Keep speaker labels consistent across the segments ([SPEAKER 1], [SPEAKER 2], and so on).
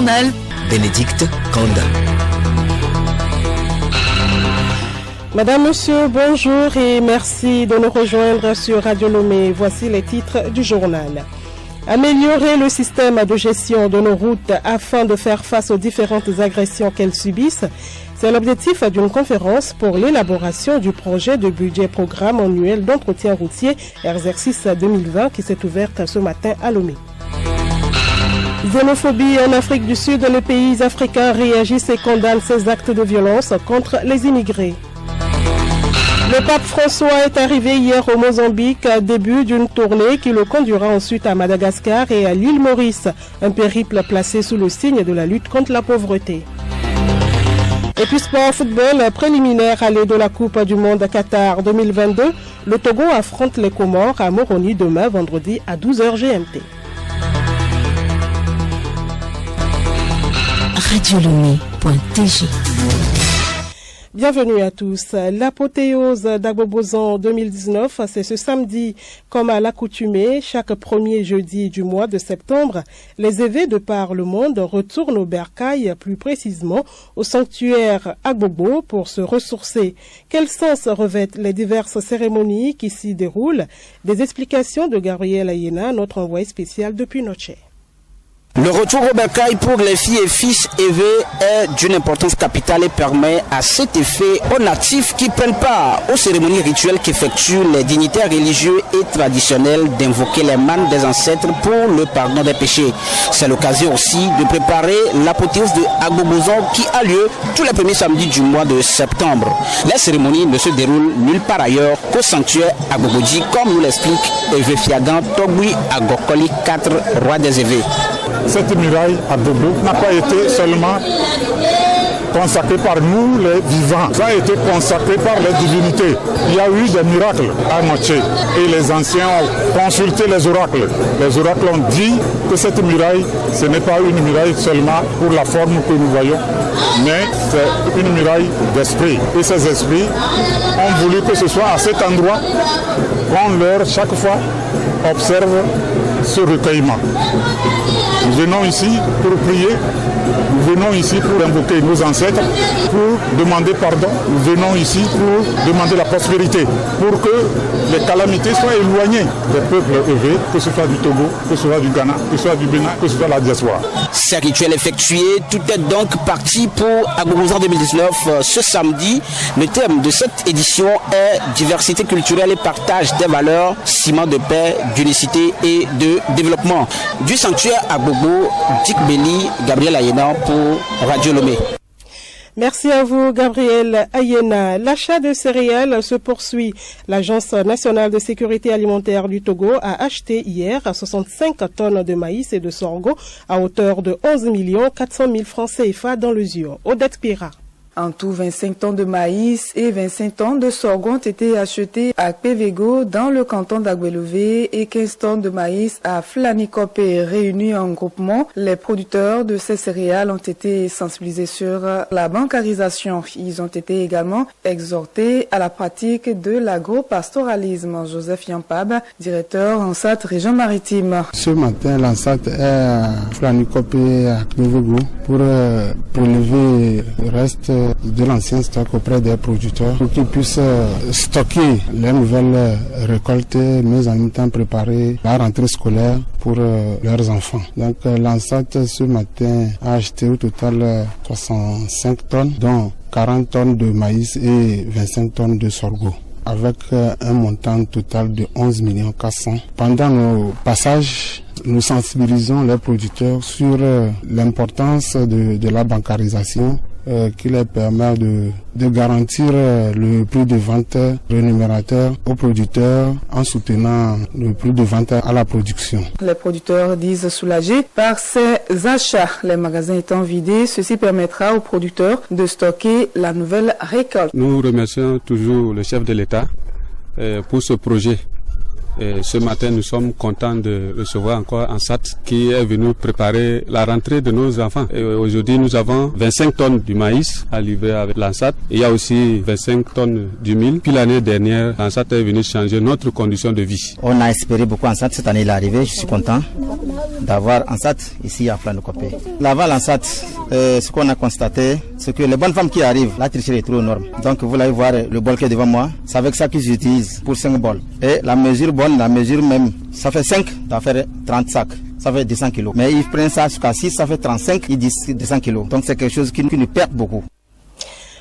[SPEAKER 1] journal,
[SPEAKER 2] Bénédicte Kanda.
[SPEAKER 3] Madame, Monsieur, bonjour et merci de nous rejoindre sur Radio Lomé. Voici les titres du journal. Améliorer le système de gestion de nos routes afin de faire face aux différentes agressions qu'elles subissent, c'est l'objectif d'une conférence pour l'élaboration du projet de budget programme annuel d'entretien routier exercice 2020 qui s'est ouverte ce matin à Lomé. Xénophobie en Afrique du Sud, les pays africains réagissent et condamnent ces actes de violence contre les immigrés. Le pape François est arrivé hier au Mozambique, début d'une tournée qui le conduira ensuite à Madagascar et à l'île Maurice, un périple placé sous le signe de la lutte contre la pauvreté. Et puis sport football préliminaire aller de la Coupe du Monde Qatar 2022, le Togo affronte les Comores à Moroni demain vendredi à 12h GMT.
[SPEAKER 1] radiolomé.tg.
[SPEAKER 3] Bienvenue à tous. L'apothéose d'Agbobozan 2019, c'est ce samedi. Comme à l'accoutumée, chaque premier jeudi du mois de septembre, les évêques de par le monde retournent au bercail, plus précisément au sanctuaire Agbobo pour se ressourcer. Quel sens revêtent les diverses cérémonies qui s'y déroulent? Des explications de Gabriel Ayena, notre envoyé spécial depuis Noche.
[SPEAKER 4] Le retour au bercail pour les filles et fils évêques est d'une importance capitale et permet à cet effet aux natifs qui prennent part aux cérémonies rituelles qu'effectuent les dignitaires religieux et traditionnels d'invoquer les manes des ancêtres pour le pardon des péchés. C'est l'occasion aussi de préparer l'apothéose de Agbobozan qui a lieu tous les premiers samedis du mois de septembre. Les cérémonies ne se déroulent nulle part ailleurs qu'au sanctuaire Agbobodji, comme nous l'explique Évêque Fiagan Togui Agokoli, 4 rois des évêques.
[SPEAKER 5] Cette muraille à Bobo n'a pas été seulement consacrée par nous les vivants, ça a été consacré par les divinités. Il y a eu des miracles à Noche et les anciens ont consulté les oracles. Les oracles ont dit que cette muraille, ce n'est pas une muraille seulement pour la forme que nous voyons, mais c'est une muraille d'esprit. Et ces esprits ont voulu que ce soit à cet endroit qu'on leur, chaque fois, observe ce recueillement. Nous venons ici pour prier, nous venons ici pour invoquer nos ancêtres, pour demander pardon, nous venons ici pour demander la prospérité, pour que les calamités soient éloignées des peuples évêques, que ce soit du Togo, que ce soit du Ghana, que ce soit du Bénin, que ce soit la diaspora.
[SPEAKER 4] Ces rituels effectués, tout est donc parti pour Agbobozan 2019 ce samedi. Le thème de cette édition est diversité culturelle et partage des valeurs, ciment de paix, d'unicité et de développement. Du sanctuaire Agbobo, Dick Belli, Gabriel Ayena pour Radio Lomé.
[SPEAKER 3] Merci à vous, Gabriel Ayena. L'achat de céréales se poursuit. L'Agence nationale de sécurité alimentaire du Togo a acheté hier 65 tonnes de maïs et de sorgho à hauteur de 11 400 000 francs CFA dans l'usure. Odette Pira.
[SPEAKER 6] En tout, 25 tonnes de maïs et 25 tonnes de sorgho ont été achetées à Pévégo dans le canton d'Aguelové et 15 tonnes de maïs à Flanikopé. Réunis en groupement, les producteurs de ces céréales ont été sensibilisés sur la bancarisation. Ils ont été également exhortés à la pratique de l'agropastoralisme. Joseph Yampab, directeur ANSAT Région Maritime.
[SPEAKER 7] Ce matin, l'ANSAT est à Flanikopé à Pévégo pour prélever le reste de l'ancien stock auprès des producteurs pour qu'ils puissent stocker les nouvelles récoltes, mais en même temps préparer la rentrée scolaire pour leurs enfants. Donc l'ANSAT ce matin a acheté au total 65 tonnes, dont 40 tonnes de maïs et 25 tonnes de sorgho, avec un montant total de 11 400 000. Pendant nos passages, nous sensibilisons les producteurs sur l'importance de la bancarisation qui leur permet de garantir le prix de vente rémunérateur aux producteurs en soutenant le prix de vente à la production.
[SPEAKER 6] Les producteurs disent soulagés par ces achats. Les magasins étant vidés, ceci permettra aux producteurs de stocker la nouvelle récolte.
[SPEAKER 8] Nous remercions toujours le chef de l'État pour ce projet Et ce matin, nous sommes contents de recevoir encore Ansat qui est venu préparer la rentrée de nos enfants. Et aujourd'hui, nous avons 25 tonnes du maïs à livrer avec l'Ansat. Il y a aussi 25 tonnes du mil. Puis l'année dernière, l'Ansat est venu changer notre condition de vie.
[SPEAKER 9] On a espéré beaucoup Ansat. Cette année, il est arrivé. Je suis content d'avoir Ansat ici à Flanokopé. Là-bas, l'Ansat, ce qu'on a constaté, c'est que les bonnes femmes qui arrivent, la tricherie est trop énorme. Donc, vous allez voir le bol qui est devant moi. C'est avec ça qu'ils utilisent pour 5 bols. Et la mesure bonne, la mesure même, ça fait 5, ça va faire 30 sacs. Ça fait 200 kilos. Mais ils prennent ça jusqu'à 6, ça fait 35, ils disent 200 kilos. Donc c'est quelque chose qui nous perd beaucoup.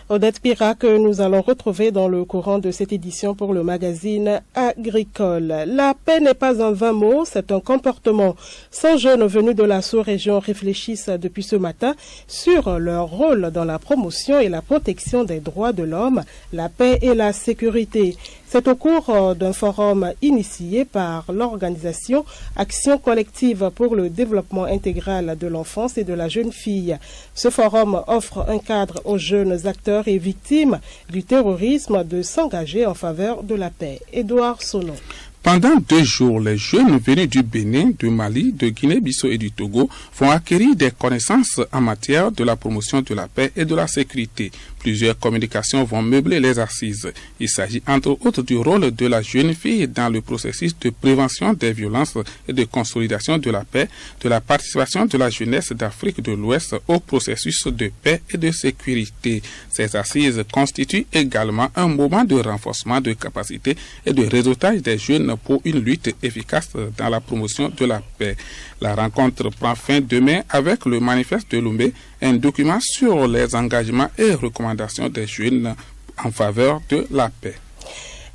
[SPEAKER 3] Odette Pira que nous allons retrouver dans le courant de cette édition pour le magazine agricole. La paix n'est pas un vain mot, c'est un comportement. 100 jeunes venus de la sous-région réfléchissent depuis ce matin sur leur rôle dans la promotion et la protection des droits de l'homme, la paix et la sécurité. C'est au cours d'un forum initié par l'organisation Action collective pour le développement intégral de l'enfance et de la jeune fille. Ce forum offre un cadre aux jeunes acteurs et victimes du terrorisme de s'engager en faveur de la paix. Édouard Sonon.
[SPEAKER 10] Pendant 2 jours, les jeunes venus du Bénin, du Mali, de Guinée-Bissau et du Togo vont acquérir des connaissances en matière de la promotion de la paix et de la sécurité. Plusieurs communications vont meubler les assises. Il s'agit entre autres du rôle de la jeune fille dans le processus de prévention des violences et de consolidation de la paix, de la participation de la jeunesse d'Afrique de l'Ouest au processus de paix et de sécurité. Ces assises constituent également un moment de renforcement de capacités et de réseautage des jeunes pour une lutte efficace dans la promotion de la paix. La rencontre prend fin demain avec le manifeste de Lomé, un document sur les engagements et recommandations des jeunes en faveur de la paix.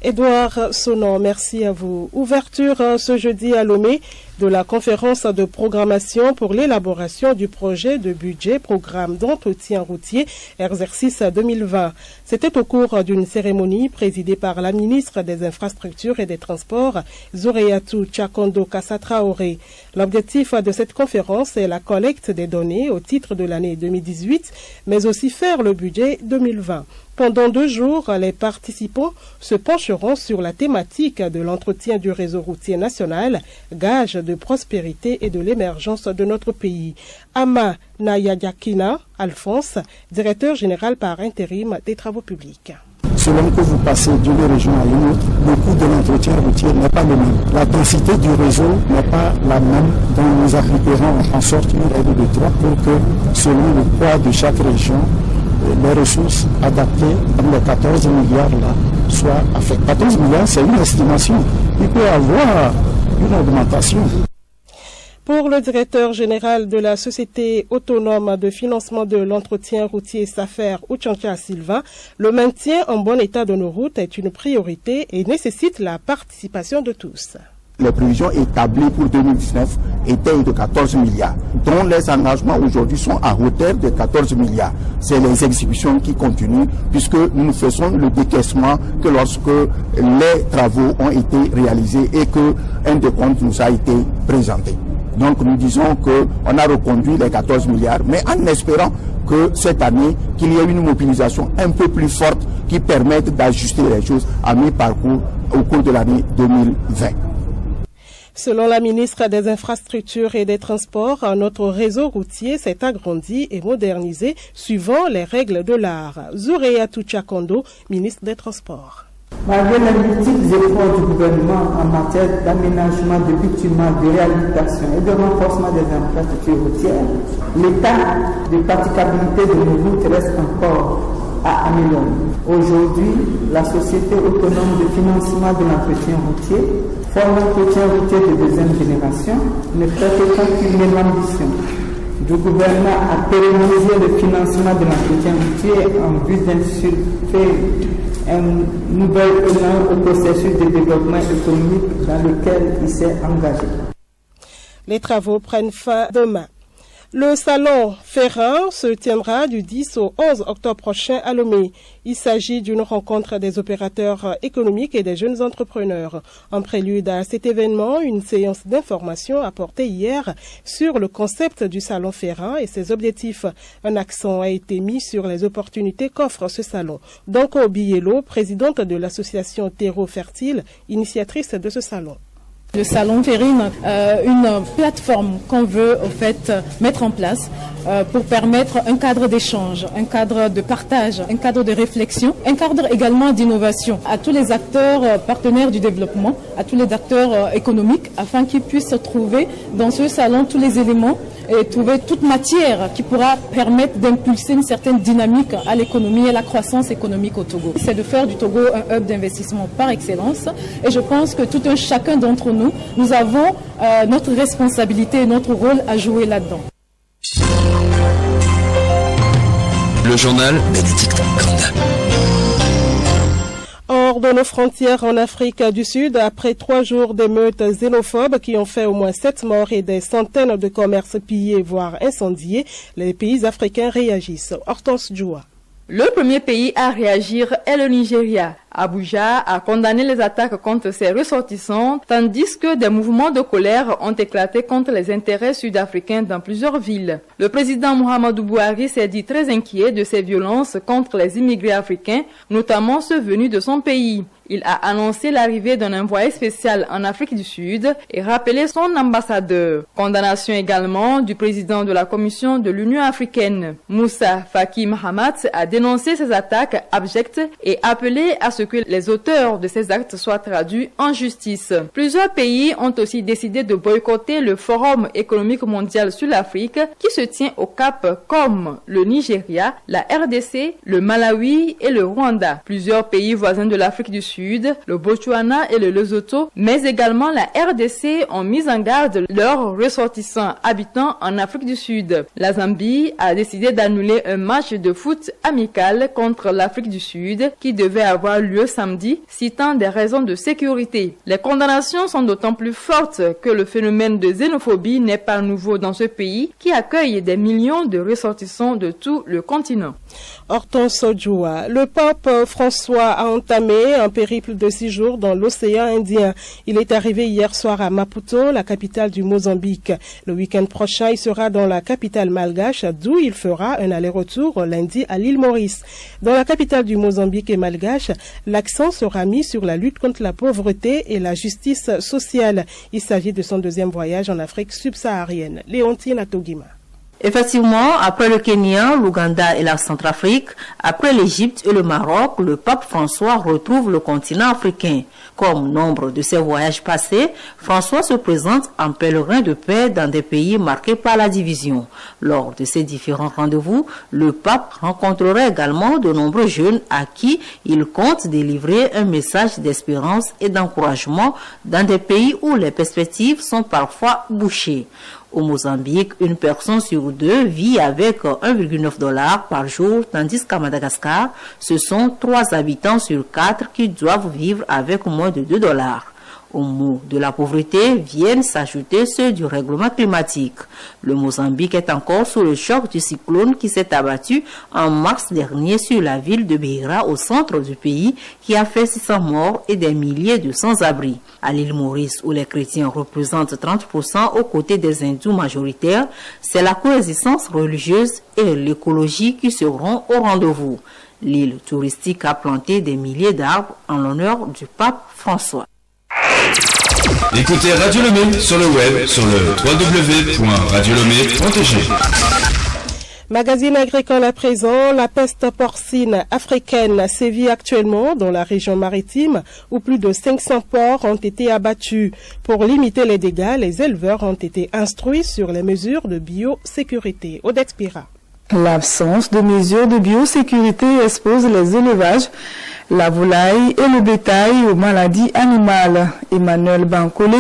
[SPEAKER 3] Édouard Sonon, merci à vous. Ouverture ce jeudi à Lomé de la conférence de programmation pour l'élaboration du projet de budget programme d'entretien routier exercice 2020. C'était au cours d'une cérémonie présidée par la ministre des Infrastructures et des Transports, Zoreyatou Tchakondo Kassatraoré. L'objectif de cette conférence est la collecte des données au titre de l'année 2018, mais aussi faire le budget 2020. Pendant 2 jours, les participants se pencheront sur la thématique de l'entretien du réseau routier national, gage de prospérité et de l'émergence de notre pays. Ama Nayadakina Alphonse, directeur général par intérim des travaux publics.
[SPEAKER 11] Selon que vous passez d'une région à une autre, le coût de l'entretien routier n'est pas le même. La densité du réseau n'est pas la même, donc nous appliquerons en sorte une règle de 3 pour que, selon le poids de chaque région, les ressources adaptées, comme les 14 milliards là, soient affectées. 14 milliards, c'est une estimation. Il peut y avoir une augmentation.
[SPEAKER 3] Pour le directeur général de la Société autonome de financement de l'entretien routier SAFER, Ouchancha Silva, le maintien en bon état de nos routes est une priorité et nécessite la participation de tous.
[SPEAKER 11] Les prévisions établies pour 2019 étaient de 14 milliards, dont les engagements aujourd'hui sont à hauteur de 14 milliards. C'est les exécutions qui continuent, puisque nous faisons le décaissement que lorsque les travaux ont été réalisés et qu'un décompte nous a été présenté. Donc nous disons qu'on a reconduit les 14 milliards, mais en espérant que cette année, qu'il y ait une mobilisation un peu plus forte qui permette d'ajuster les choses à mi-parcours au cours de l'année 2020.
[SPEAKER 3] Selon la ministre des Infrastructures et des Transports, notre réseau routier s'est agrandi et modernisé suivant les règles de l'art. Zoreyatou Tchakondo, ministre des Transports.
[SPEAKER 12] Malgré les multiples efforts du gouvernement en matière d'aménagement, de bâtiments, de réhabilitation et de renforcement des infrastructures routières, l'état de praticabilité de nos routes reste encore à améliorer. Aujourd'hui, la Société autonome de financement de l'entretien routier, forme l'entretien routier de deuxième génération, ne fait que confirmer l'ambition du gouvernement à pérenniser le financement de l'entretien routier en vue d'insuffler un nouvel élan au processus de développement économique dans lequel il s'est engagé.
[SPEAKER 3] Les travaux prennent fin demain. Le salon Ferrin se tiendra du 10 au 11 octobre prochain à Lomé. Il s'agit d'une rencontre des opérateurs économiques et des jeunes entrepreneurs. En prélude à cet événement, une séance d'information apportée hier sur le concept du salon Ferrin et ses objectifs. Un accent a été mis sur les opportunités qu'offre ce salon. Danko Bielo, présidente de l'association Terreau Fertile, initiatrice de ce salon.
[SPEAKER 13] Le salon Férine, une plateforme qu'on veut au fait mettre en place pour permettre un cadre d'échange, un cadre de partage, un cadre de réflexion, un cadre également d'innovation à tous les acteurs partenaires du développement, à tous les acteurs économiques, afin qu'ils puissent trouver dans ce salon tous les éléments et trouver toute matière qui pourra permettre d'impulser une certaine dynamique à l'économie et à la croissance économique au Togo. C'est de faire du Togo un hub d'investissement par excellence et je pense que tout un chacun d'entre nous, nous avons notre responsabilité et notre rôle à jouer là-dedans.
[SPEAKER 2] Le journal Bénédicte Kanda.
[SPEAKER 3] Hors de nos frontières en Afrique du Sud, après 3 jours d'émeutes xénophobes qui ont fait au moins 7 morts et des centaines de commerces pillés, voire incendiés, les pays africains réagissent. Hortense Djoua.
[SPEAKER 14] Le premier pays à réagir est le Nigeria. Abuja a condamné les attaques contre ses ressortissants, tandis que des mouvements de colère ont éclaté contre les intérêts sud-africains dans plusieurs villes. Le président Muhammadu Buhari s'est dit très inquiet de ces violences contre les immigrés africains, notamment ceux venus de son pays. Il a annoncé l'arrivée d'un envoyé spécial en Afrique du Sud et rappelé son ambassadeur. Condamnation également du président de la Commission de l'Union africaine. Moussa Faki Mahamat a dénoncé ces attaques abjectes et appelé à ce que les auteurs de ces actes soient traduits en justice. Plusieurs pays ont aussi décidé de boycotter le Forum économique mondial sur l'Afrique qui se tient au Cap, comme le Nigeria, la RDC, le Malawi et le Rwanda. Plusieurs pays voisins de l'Afrique du Sud, le Botswana et le Lesotho, mais également la RDC ont mis en garde leurs ressortissants habitant en Afrique du Sud. La Zambie a décidé d'annuler un match de foot amical contre l'Afrique du Sud qui devait avoir lieu samedi, citant des raisons de sécurité. Les condamnations sont d'autant plus fortes que le phénomène de xénophobie n'est pas nouveau dans ce pays qui accueille des millions de ressortissants de tout le continent.
[SPEAKER 3] Hortense Djoua. Le pape François a entamé un périple de 6 jours dans l'océan Indien. Il est arrivé hier soir à Maputo, la capitale du Mozambique. Le week-end prochain, il sera dans la capitale malgache, d'où il fera un aller-retour lundi à l'île Maurice. Dans la capitale du Mozambique et malgache, l'accent sera mis sur la lutte contre la pauvreté et la justice sociale. Il s'agit de son 2e voyage en Afrique subsaharienne. Léontine Atogima.
[SPEAKER 15] Effectivement, après le Kenya, l'Ouganda et la Centrafrique, après l'Égypte et le Maroc, le pape François retrouve le continent africain. Comme nombre de ses voyages passés, François se présente en pèlerin de paix dans des pays marqués par la division. Lors de ces différents rendez-vous, le pape rencontrera également de nombreux jeunes à qui il compte délivrer un message d'espérance et d'encouragement dans des pays où les perspectives sont parfois bouchées. Au Mozambique, une personne sur 2 vit avec 1,9 $ par jour, tandis qu'à Madagascar, ce sont 3 habitants sur 4 qui doivent vivre avec moins de 2 $. Aux maux de la pauvreté viennent s'ajouter ceux du règlement climatique. Le Mozambique est encore sous le choc du cyclone qui s'est abattu en mars dernier sur la ville de Beira au centre du pays qui a fait 600 morts et des milliers de sans-abri. À l'île Maurice, où les chrétiens représentent 30% aux côtés des hindous majoritaires, c'est la coexistence religieuse et l'écologie qui seront au rendez-vous. L'île touristique a planté des milliers d'arbres en l'honneur du pape François.
[SPEAKER 16] Écoutez Radio Lomé sur le web sur le www.radiolomé.tg.
[SPEAKER 3] Magazine agricole à présent, la peste porcine africaine sévit actuellement dans la région maritime où plus de 500 porcs ont été abattus. Pour limiter les dégâts, les éleveurs ont été instruits sur les mesures de biosécurité. Odette Pira.
[SPEAKER 6] L'absence de mesures de biosécurité expose les élevages, la volaille et le bétail aux maladies animales. Emmanuel Bancolé,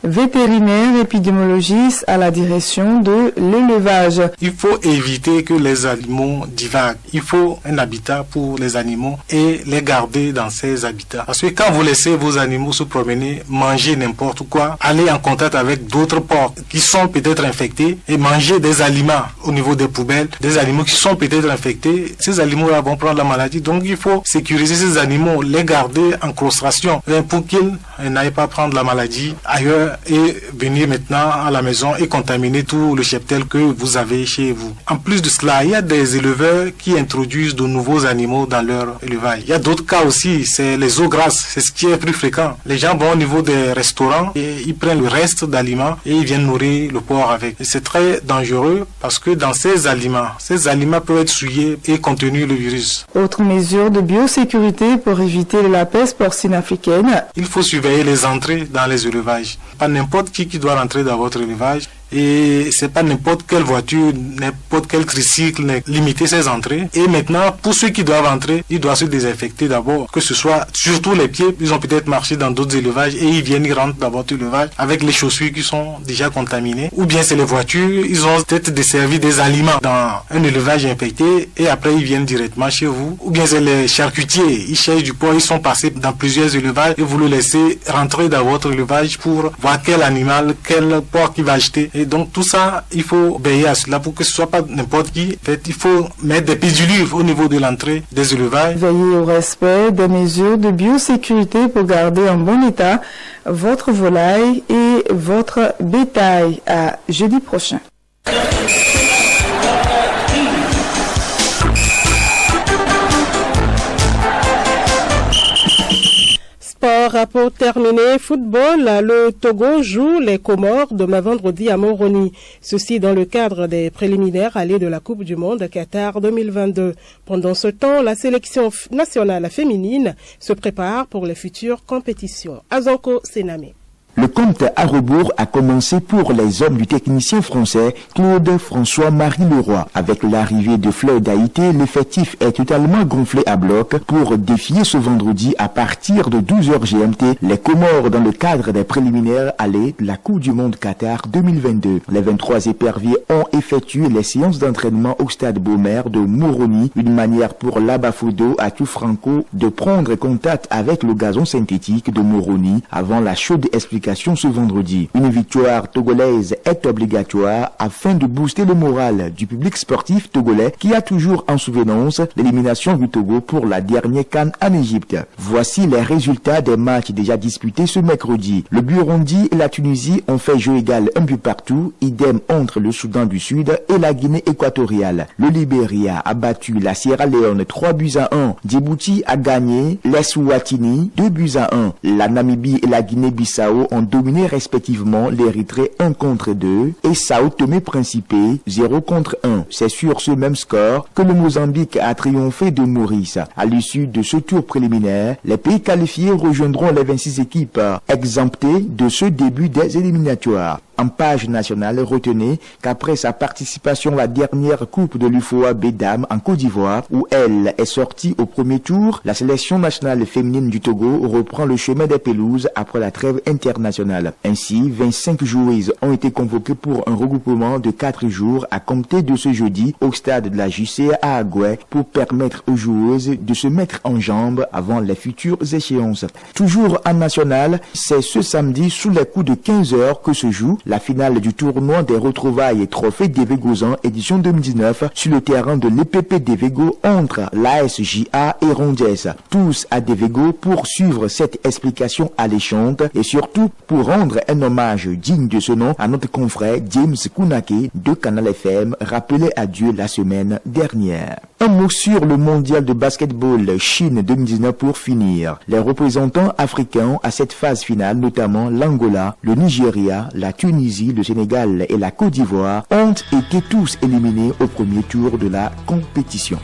[SPEAKER 6] vétérinaire épidémiologiste à la direction de l'élevage.
[SPEAKER 17] Il faut éviter que les animaux divaguent. Il faut un habitat pour les animaux et les garder dans ces habitats. Parce que quand vous laissez vos animaux se promener, manger n'importe quoi, aller en contact avec d'autres porcs qui sont peut-être infectés et manger des aliments au niveau des poubelles, des animaux qui sont peut-être infectés, ces animaux-là vont prendre la maladie. Donc il faut sécuriser ces animaux, les garder en claustration pour qu'ils n'aillent pas prendre la maladie ailleurs et venir maintenant à la maison et contaminer tout le cheptel que vous avez chez vous. En plus de cela, il y a des éleveurs qui introduisent de nouveaux animaux dans leur élevage. Il y a d'autres cas aussi, c'est les eaux grasses, c'est ce qui est plus fréquent. Les gens vont au niveau des restaurants et ils prennent le reste d'aliments et ils viennent nourrir le porc avec. Et c'est très dangereux parce que dans ces aliments peuvent être souillés et contenir le virus.
[SPEAKER 6] Autre mesure de biosécurité pour éviter la peste porcine africaine.
[SPEAKER 17] Il faut surveiller les entrées dans les élevages. Pas n'importe qui doit rentrer dans votre élevage. Et c'est pas n'importe quelle voiture, n'importe quel tricycle, limiter ses entrées. Et maintenant, pour ceux qui doivent entrer, ils doivent se désinfecter d'abord, que ce soit surtout les pieds. Ils ont peut-être marché dans d'autres élevages et ils rentrent dans votre élevage avec les chaussures qui sont déjà contaminées. Ou bien c'est les voitures, ils ont peut-être desservi des aliments dans un élevage infecté et après ils viennent directement chez vous. Ou bien c'est les charcutiers, ils cherchent du porc, ils sont passés dans plusieurs élevages et vous le laissez rentrer dans votre élevage pour voir quel animal, quel porc il va acheter. Et donc tout ça, il faut veiller à cela pour que ce soit pas n'importe qui. En fait, il faut mettre des pédilures au niveau de l'entrée des élevages.
[SPEAKER 6] Veillez au respect des mesures de biosécurité pour garder en bon état votre volaille et votre bétail. À jeudi prochain.
[SPEAKER 3] Pour terminer, football, le Togo joue les Comores demain vendredi à Moroni. Ceci dans le cadre des préliminaires allées de la Coupe du Monde Qatar 2022. Pendant ce temps, la sélection nationale féminine se prépare pour les futures compétitions. Azonko Sename.
[SPEAKER 18] Le compte à rebours a commencé pour les hommes du technicien français Claude François-Marie Leroy. Avec l'arrivée de Fleur d'Haïté, l'effectif est totalement gonflé à bloc pour défier ce vendredi à partir de 12h GMT les Comores dans le cadre des préliminaires allées de la Coupe du Monde Qatar 2022. Les 23 éperviers ont effectué les séances d'entraînement au stade Beaumer de Moroni, une manière pour l'Abafodo à Franco de prendre contact avec le gazon synthétique de Moroni avant la chaude explication ce vendredi. Une victoire togolaise est obligatoire afin de booster le moral du public sportif togolais qui a toujours en souvenance l'élimination du Togo pour la dernière CAN en Égypte. Voici les résultats des matchs déjà disputés ce mercredi. Le Burundi et la Tunisie ont fait jeu égal un but partout, idem entre le Soudan du Sud et la Guinée équatoriale. Le Libéria a battu la Sierra Leone 3-1. Djibouti a gagné l'Eswatini 2-1. La Namibie et la Guinée-Bissau ont dominé respectivement l'Érythrée 1-2 et Sao Tomé-Principe 0-1. C'est sur ce même score que le Mozambique a triomphé de Maurice. À l'issue de ce tour préliminaire, les pays qualifiés rejoindront les 26 équipes exemptées de ce début des éliminatoires. En page nationale, retenez qu'après sa participation à la dernière Coupe de l'UFOA B-Dames en Côte d'Ivoire, où elle est sortie au premier tour, la sélection nationale féminine du Togo reprend le chemin des pelouses après la trêve internationale. Ainsi, 25 joueuses ont été convoquées pour un regroupement de 4 jours à compter de ce jeudi au stade de la JCA à Agoué pour permettre aux joueuses de se mettre en jambes avant les futures échéances. Toujours en national, c'est ce samedi sous les coups de 15h que se joue la finale du tournoi des retrouvailles et trophées d'Evegozan édition 2019 sur le terrain de l'EPP d'Evego entre l'ASJA et Rondes. Tous à Devego pour suivre cette explication alléchante et surtout pour rendre un hommage digne de ce nom à notre confrère James Kounake de Canal FM, rappelé à Dieu la semaine dernière. Un mot sur le mondial de basketball Chine 2019 pour finir. Les représentants africains à cette phase finale, notamment l'Angola, le Nigeria, la Tunisie, le Sénégal et la Côte d'Ivoire, ont été tous éliminés au premier tour de la compétition.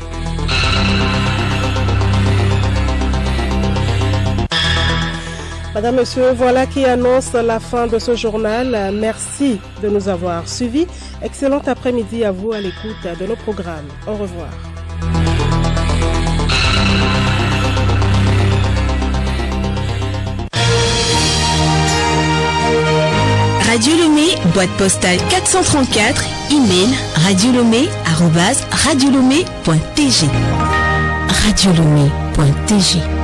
[SPEAKER 3] Madame, Monsieur, voilà qui annonce la fin de ce journal. Merci de nous avoir suivis. Excellent après-midi à vous à l'écoute de nos programmes. Au revoir.
[SPEAKER 1] Radio Lomé, boîte postale 434, email radiolomé@radiolomé.tg. radiolomé.tg